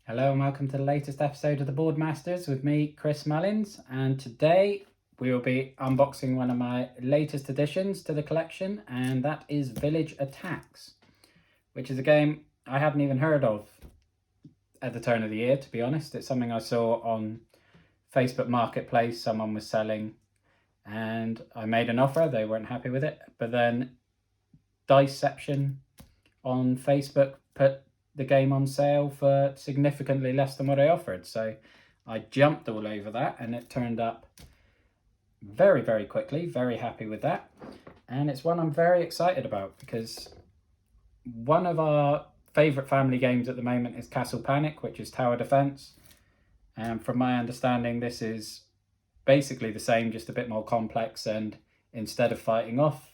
Hello and welcome to the latest episode of the Boardmasters with me, Chris Mullins, and today we will be unboxing one of my latest additions to the collection, and that is Village Attacks, which is a game I hadn't even heard of at the turn of the year, to be honest. It's something I saw on Facebook Marketplace, someone was selling, and I made an offer. They weren't happy with it, but then Diceception on Facebook put the game on sale for significantly less than what I offered, so I jumped all over that and it turned up very, very quickly. Very happy with that, and it's one I'm very excited about because one of our favorite family games at the moment is Castle Panic, which is tower defense, and from my understanding this is basically the same, just a bit more complex, and instead of fighting off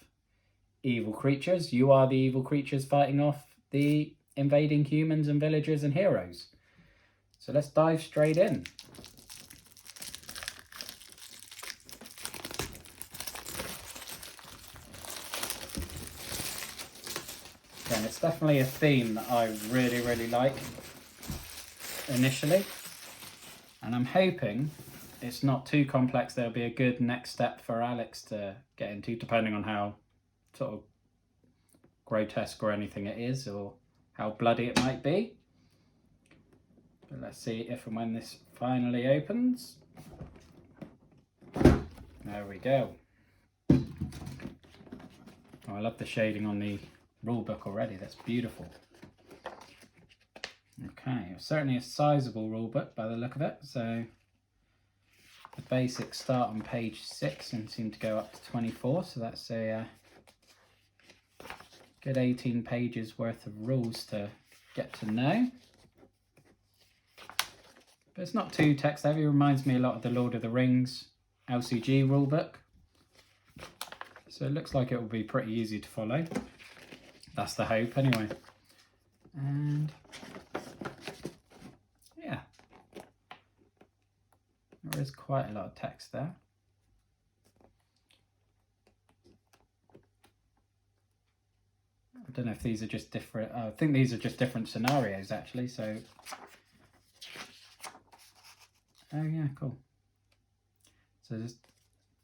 evil creatures, you are the evil creatures fighting off the invading humans and villagers and heroes. So let's dive straight in. Again, it's definitely a theme that I really like initially, and I'm hoping it's not too complex. There'll be a good next step for Alex to get into, depending on how sort of grotesque or anything it is, or how bloody it might be. But let's see if and when this finally opens. There we go. Oh, I love the shading on the rulebook already. That's beautiful. Okay, it's certainly a sizable rulebook by the look of it. So the basics start on page 6 and seem to go up to 24. So that's a good 18 pages worth of rules to get to know. But it's not too text heavy. It reminds me a lot of the Lord of the Rings LCG rulebook. So it looks like it will be pretty easy to follow. That's the hope anyway. And yeah, there is quite a lot of text there. I don't know if these are just different. I think these are just different scenarios actually. So, oh yeah, cool. So there's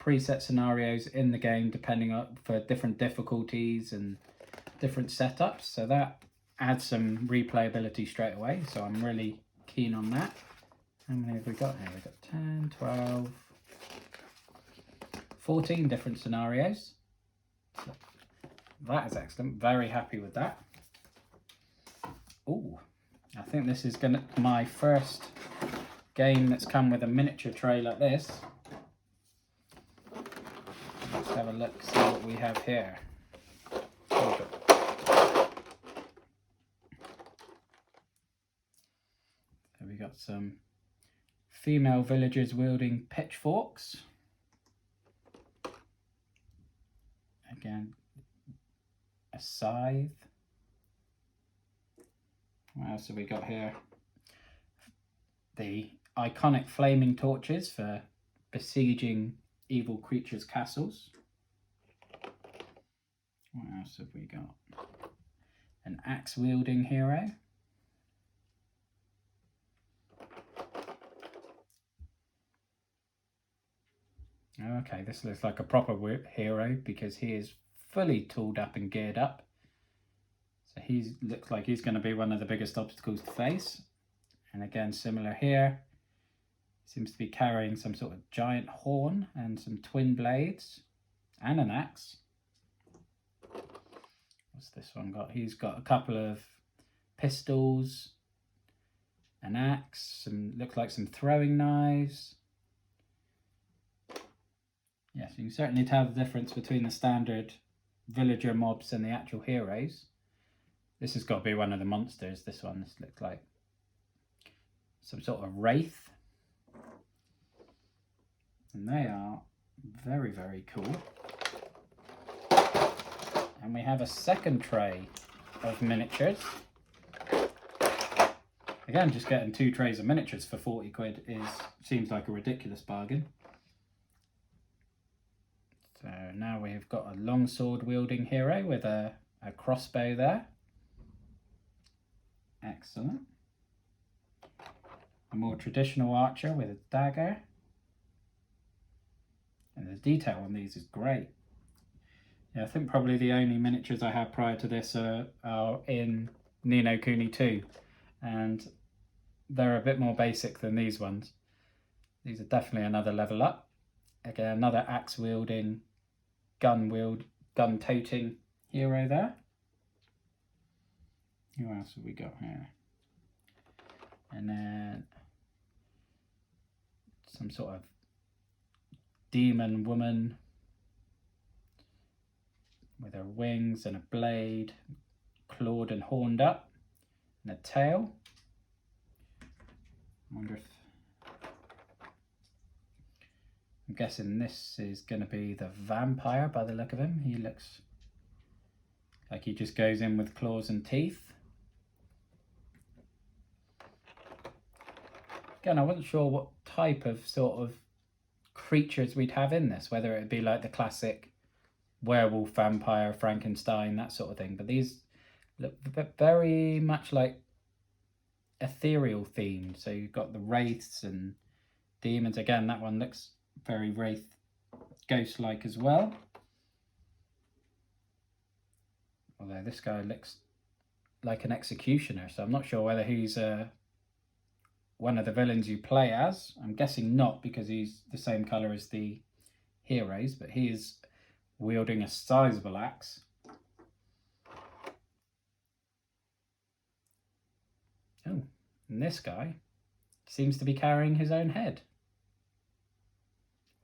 preset scenarios in the game depending on for different difficulties and different setups. So that adds some replayability straight away. So I'm really keen on that. How many have we got here? We've got 10, 12, 14 different scenarios. So that is excellent. Very happy with that. Oh, I think this is my first game that's come with a miniature tray like this. Let's have a look, see what we have here. So we got some female villagers wielding pitchforks. Again, a scythe. What else have we got here? The iconic flaming torches for besieging evil creatures' castles. What else have we got? An axe wielding hero. Okay, this looks like a proper hero because he is fully tooled up and geared up. So he looks like he's going to be one of the biggest obstacles to face. And again, similar here. Seems to be carrying some sort of giant horn and some twin blades and an axe. What's this one got? He's got a couple of pistols, an axe, looks like some throwing knives. Yes, you can certainly tell the difference between the standard villager mobs and the actual heroes. This has got to be one of the monsters, this one. This looks like some sort of wraith. And they are very cool. And we have a second tray of miniatures. Again, just getting 2 trays of miniatures for 40 quid seems like a ridiculous bargain. So now we've got a longsword wielding hero with a crossbow there. Excellent. a more traditional archer with a dagger. And the detail on these is great. Yeah, I think probably the only miniatures I have prior to this are in Ni no Kuni 2. And they're a bit more basic than these ones. These are definitely another level up. Again, another axe wielding, gun toting hero there. Who else have we got here? And then some sort of demon woman with her wings and a blade, clawed and horned up, and a tail. I wonder if... I'm guessing this is going to be the vampire by the look of him. He looks like he just goes in with claws and teeth. Again, I wasn't sure what type of sort of creatures we'd have in this, whether it'd be like the classic werewolf, vampire, Frankenstein, that sort of thing. But these look very much like ethereal themed. So you've got the wraiths and demons. Again, that one looks very wraith ghost-like as well. Although this guy looks like an executioner, so I'm not sure whether he's one of the villains you play as. I'm guessing not, because he's the same colour as the heroes, but he is wielding a sizable axe. Oh, and this guy seems to be carrying his own head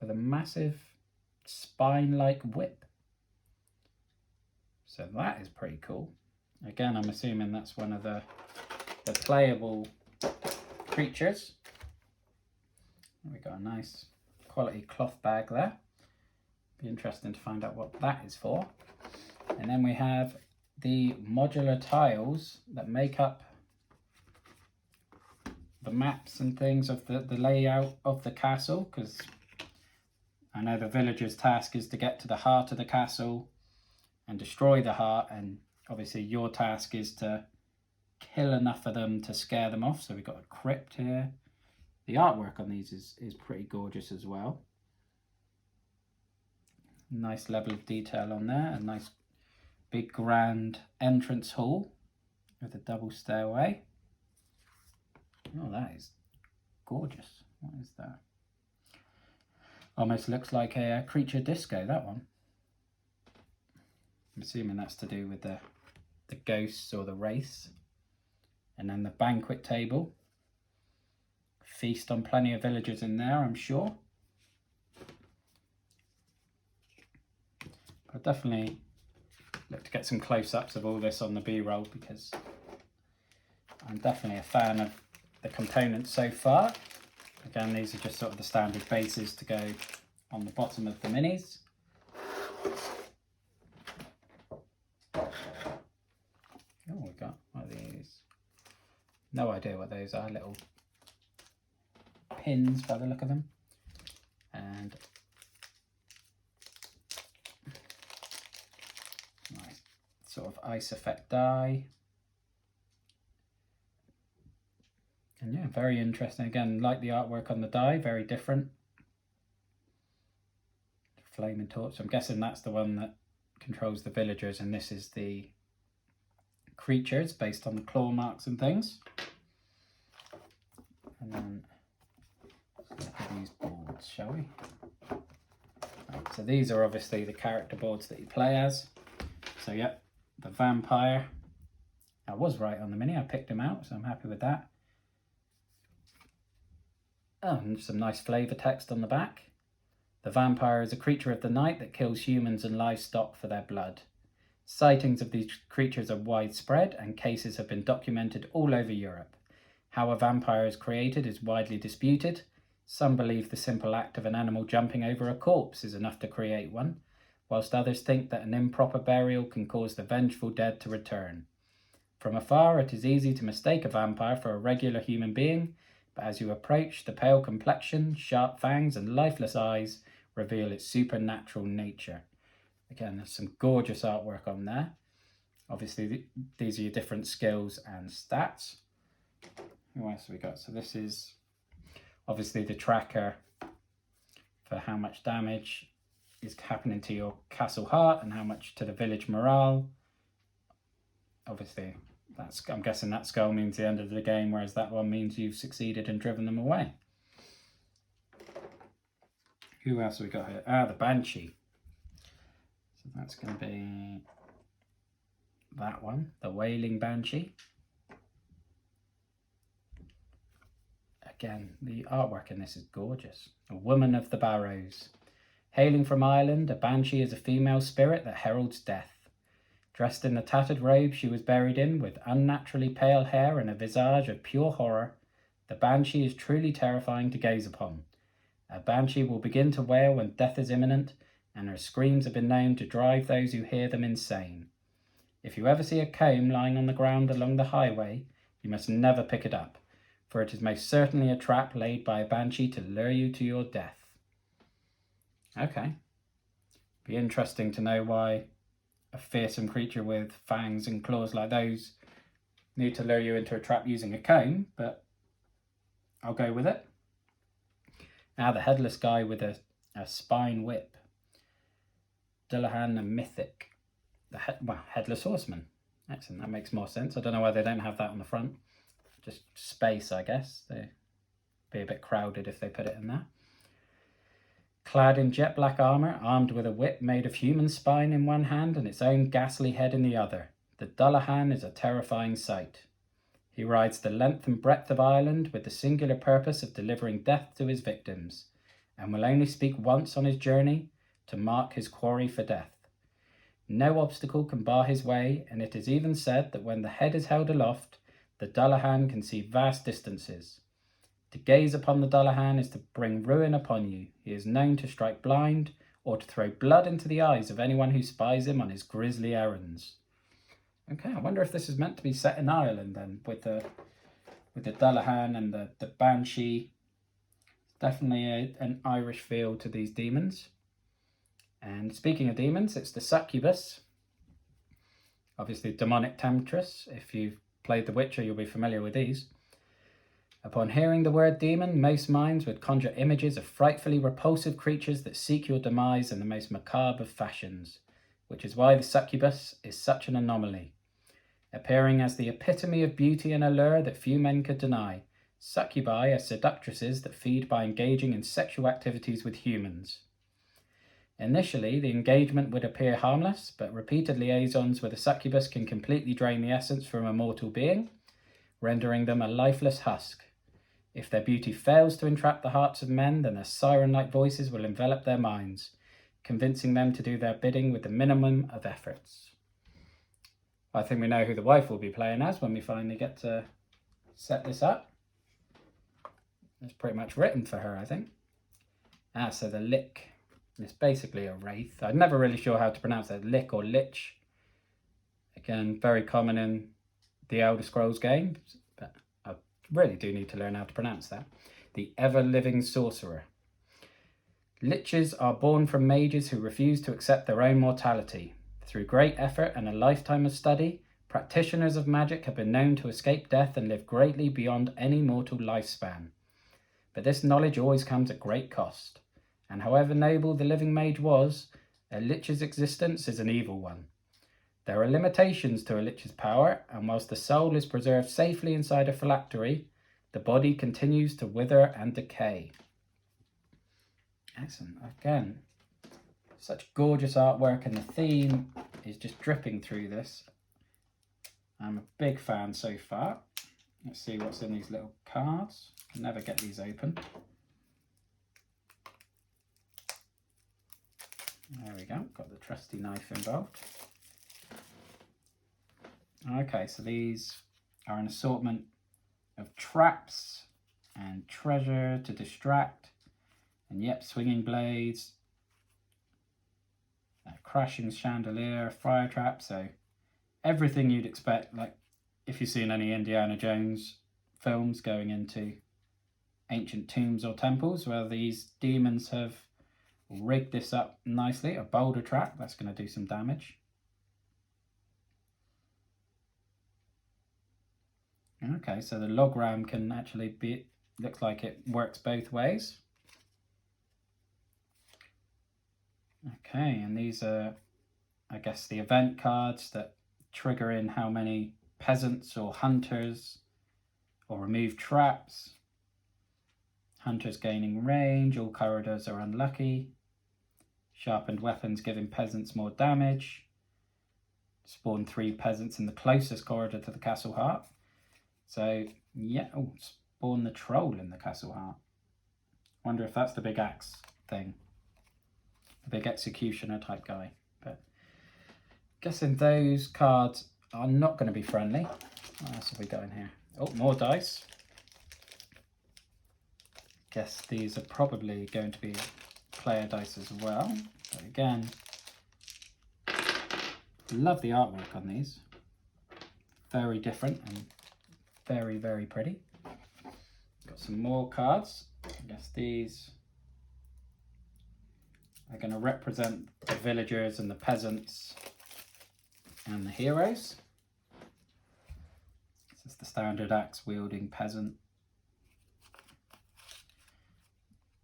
with a massive spine-like whip. So that is pretty cool. Again, I'm assuming that's one of the playable creatures. We got a nice quality cloth bag there. Be interesting to find out what that is for. And then we have the modular tiles that make up the maps and things of the layout of the castle, because I know the villager's task is to get to the heart of the castle and destroy the heart, and obviously your task is to kill enough of them to scare them off. So we've got a crypt here. The artwork on these is pretty gorgeous as well. Nice level of detail on there. A nice big grand entrance hall with a double stairway. Oh, that is gorgeous. What is that? Almost looks like a creature disco, that one. I'm assuming that's to do with the ghosts or the wraiths. And then the banquet table. Feast on plenty of villagers in there, I'm sure. I'll definitely look to get some close-ups of all this on the B-roll, because I'm definitely a fan of the components so far. Again, these are just sort of the standard bases to go on the bottom of the minis. Oh, we got one of these. No idea what those are, little pins by the look of them. And nice sort of ice effect die. And yeah, very interesting. Again, like the artwork on the die, very different. Flaming torch. So I'm guessing that's the one that controls the villagers, and this is the creatures based on the claw marks and things. And then let's look at these boards, shall we? Right, so these are obviously the character boards that you play as. So yep, the vampire. I was right on the mini, I picked him out, so I'm happy with that. Oh, and some nice flavour text on the back. The vampire is a creature of the night that kills humans and livestock for their blood. Sightings of these creatures are widespread, and cases have been documented all over Europe. How a vampire is created is widely disputed. Some believe the simple act of an animal jumping over a corpse is enough to create one, whilst others think that an improper burial can cause the vengeful dead to return. From afar, it is easy to mistake a vampire for a regular human being, but as you approach, the pale complexion, sharp fangs, and lifeless eyes reveal its supernatural nature. Again, there's some gorgeous artwork on there. Obviously, these are your different skills and stats. Who else have we got? So this is obviously the tracker for how much damage is happening to your castle heart and how much to the village morale. Obviously, I'm guessing that skull means the end of the game, whereas that one means you've succeeded and driven them away. Who else have we got here? The Banshee. So that's going to be that one, the Wailing Banshee. Again, the artwork in this is gorgeous. A woman of the Barrows. Hailing from Ireland, a banshee is a female spirit that heralds death. Dressed in the tattered robe she was buried in, with unnaturally pale hair and a visage of pure horror, the banshee is truly terrifying to gaze upon. A banshee will begin to wail when death is imminent, and her screams have been known to drive those who hear them insane. If you ever see a comb lying on the ground along the highway, you must never pick it up, for it is most certainly a trap laid by a banshee to lure you to your death. Okay. Be interesting to know why a fearsome creature with fangs and claws like those need to lure you into a trap using a comb, but I'll go with it. Now the headless guy with a spine whip. Dullahan and Mythic. The headless horseman. Excellent, that makes more sense. I don't know why they don't have that on the front. Just space, I guess. They'd be a bit crowded if they put it in there. Clad in jet black armour, armed with a whip made of human spine in one hand and its own ghastly head in the other, the Dullahan is a terrifying sight. He rides the length and breadth of Ireland with the singular purpose of delivering death to his victims, and will only speak once on his journey to mark his quarry for death. No obstacle can bar his way, and it is even said that when the head is held aloft, the Dullahan can see vast distances. To gaze upon the Dullahan is to bring ruin upon you. He is known to strike blind or to throw blood into the eyes of anyone who spies him on his grisly errands. Okay, I wonder if this is meant to be set in Ireland then, with the Dullahan and the Banshee. Definitely an Irish feel to these demons. And speaking of demons, it's the Succubus. Obviously, demonic temptress. If you've played The Witcher, you'll be familiar with these. Upon hearing the word demon, most minds would conjure images of frightfully repulsive creatures that seek your demise in the most macabre of fashions, which is why the Succubus is such an anomaly. Appearing as the epitome of beauty and allure that few men could deny, succubi are seductresses that feed by engaging in sexual activities with humans. Initially, the engagement would appear harmless, but repeated liaisons with a succubus can completely drain the essence from a mortal being, rendering them a lifeless husk. If their beauty fails to entrap the hearts of men, then their siren-like voices will envelop their minds, convincing them to do their bidding with the minimum of efforts. I think we know who the wife will be playing as when we finally get to set this up. It's pretty much written for her, I think. So the Lick. It's basically a wraith. I'm never really sure how to pronounce that. Lick or Lich. Again, very common in the Elder Scrolls games, but I really do need to learn how to pronounce that. The ever-living sorcerer. Liches are born from mages who refuse to accept their own mortality. Through great effort and a lifetime of study, practitioners of magic have been known to escape death and live greatly beyond any mortal lifespan. But this knowledge always comes at great cost, and however noble the living mage was, a Lich's existence is an evil one. There are limitations to a Lich's power, and whilst the soul is preserved safely inside a phylactery, the body continues to wither and decay. Excellent. Again, such gorgeous artwork, and the theme is just dripping through this. I'm a big fan so far. Let's see what's in these little cards. Can never get these open. There we go, got the trusty knife involved. Okay, so these are an assortment of traps and treasure to distract, and yep, swinging blades, a crashing chandelier, fire trap, so everything you'd expect, like if you've seen any Indiana Jones films going into ancient tombs or temples where these demons have rigged this up nicely. A boulder trap, that's going to do some damage. Okay, so the logram can actually be, looks like it works both ways. Okay, and these are, I guess, the event cards that trigger in how many peasants or hunters, or remove traps. Hunters gaining range, all corridors are unlucky. Sharpened weapons giving peasants more damage. Spawn 3 peasants in the closest corridor to the castle heart. So, yeah, oh, spawn the troll in the castle heart. Wonder if that's the big axe thing. The big executioner type guy. But guessing those cards are not going to be friendly. What else have we got in here? Oh, more dice. Guess these are probably going to be player dice as well. But again, love the artwork on these. Very different and very, very pretty. Got some more cards. I guess these are going to represent the villagers and the peasants and the heroes. This is the standard axe wielding peasant.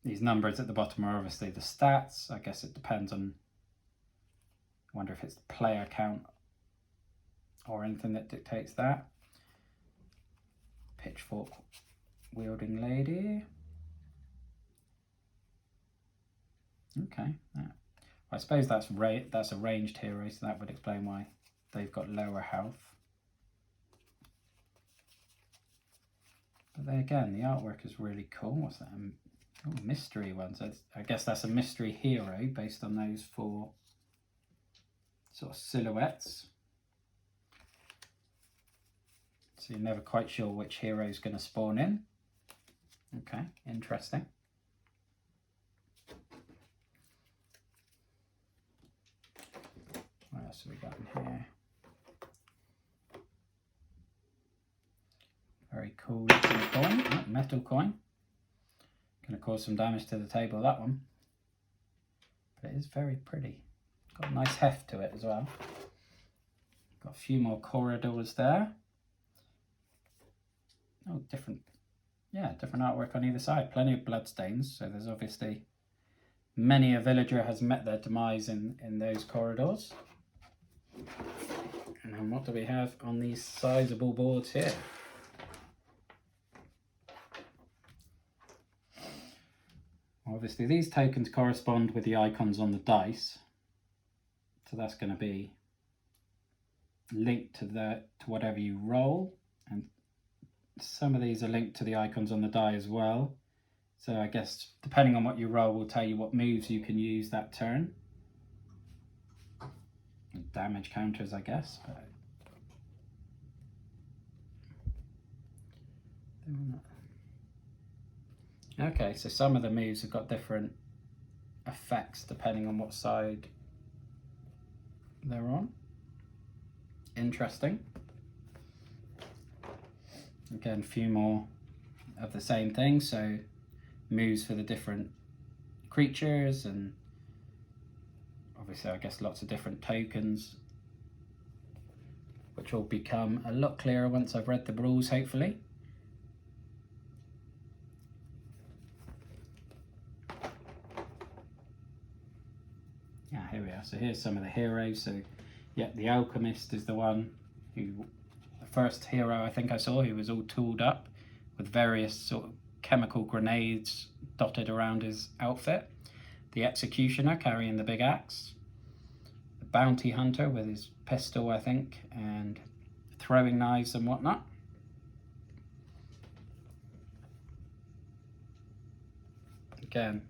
These numbers at the bottom are obviously the stats. I guess it depends on, I wonder if it's the player count or anything that dictates that. Pitchfork wielding lady. Okay, I suppose that's a ranged hero, so that would explain why they've got lower health. But then again, the artwork is really cool. What's that? Oh, mystery ones. I guess that's a mystery hero based on those 4 sort of silhouettes. So you're never quite sure which hero is going to spawn in. Okay, interesting. What else have we got in here? Very cool looking coin. Oh, metal coin. Going to cause some damage to the table, that one. But it is very pretty. Got a nice heft to it as well. Got a few more corridors there. Oh, different artwork on either side. Plenty of bloodstains, so there's obviously many a villager has met their demise in those corridors. And then what do we have on these sizable boards here? Obviously these tokens correspond with the icons on the dice, so that's going to be linked to whatever you roll, and some of these are linked to the icons on the die as well, so I guess depending on what you roll will tell you what moves you can use that turn. And damage counters, I guess, but okay, so some of the moves have got different effects depending on what side they're on. Interesting. Again, a few more of the same thing, so moves for the different creatures, and obviously I guess lots of different tokens, which will become a lot clearer once I've read the rules, hopefully. Yeah, here we are. So here's some of the heroes. So yeah, the alchemist is the one who, the first hero I think I saw, who was all tooled up with various sort of chemical grenades dotted around his outfit. The executioner carrying the big axe. The bounty hunter with his pistol, I think, and throwing knives and whatnot. Again,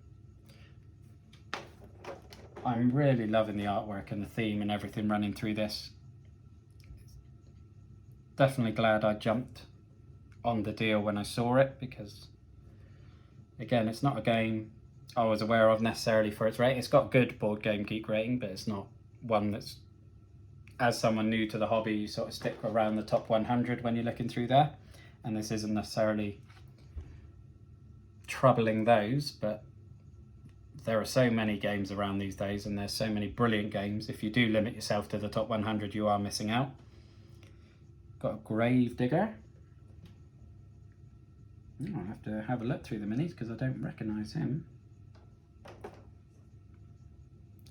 I'm really loving the artwork and the theme and everything running through this. Definitely glad I jumped on the deal when I saw it, because again, it's not a game I was aware of necessarily for its rating. It's got good Board Game Geek rating, but it's not one that's, as someone new to the hobby, you sort of stick around the top 100 when you're looking through there, and this isn't necessarily troubling those, but there are so many games around these days, and there's so many brilliant games. If you do limit yourself to the top 100, you are missing out. Got a grave digger. I'll have to have a look through the minis because I don't recognise him.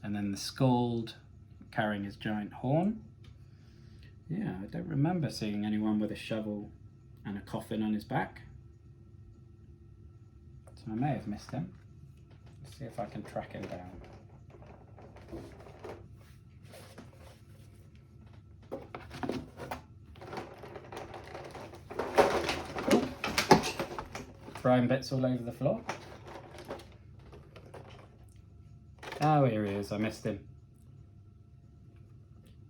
And then the Scald carrying his giant horn. Yeah, I don't remember seeing anyone with a shovel and a coffin on his back. So I may have missed him. Let's see if I can track him down. Throwing bits all over the floor. Oh, here he is. I missed him.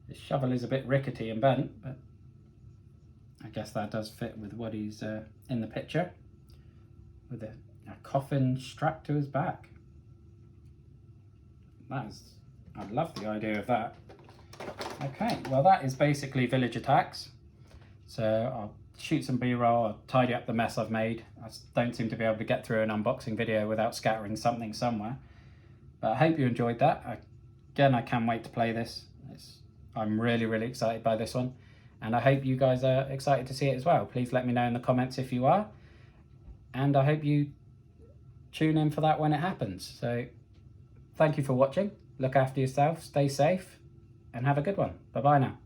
His shovel is a bit rickety and bent, but I guess that does fit with what he's in the picture, with a coffin strapped to his back. I love the idea of that. Okay, well that is basically Village Attacks. So I'll shoot some B-roll, I'll tidy up the mess I've made. I don't seem to be able to get through an unboxing video without scattering something somewhere. But I hope you enjoyed that. Again, I can't wait to play this. I'm really, really excited by this one. And I hope you guys are excited to see it as well. Please let me know in the comments if you are. And I hope you tune in for that when it happens. So thank you for watching. Look after yourself, stay safe, and have a good one. Bye-bye now.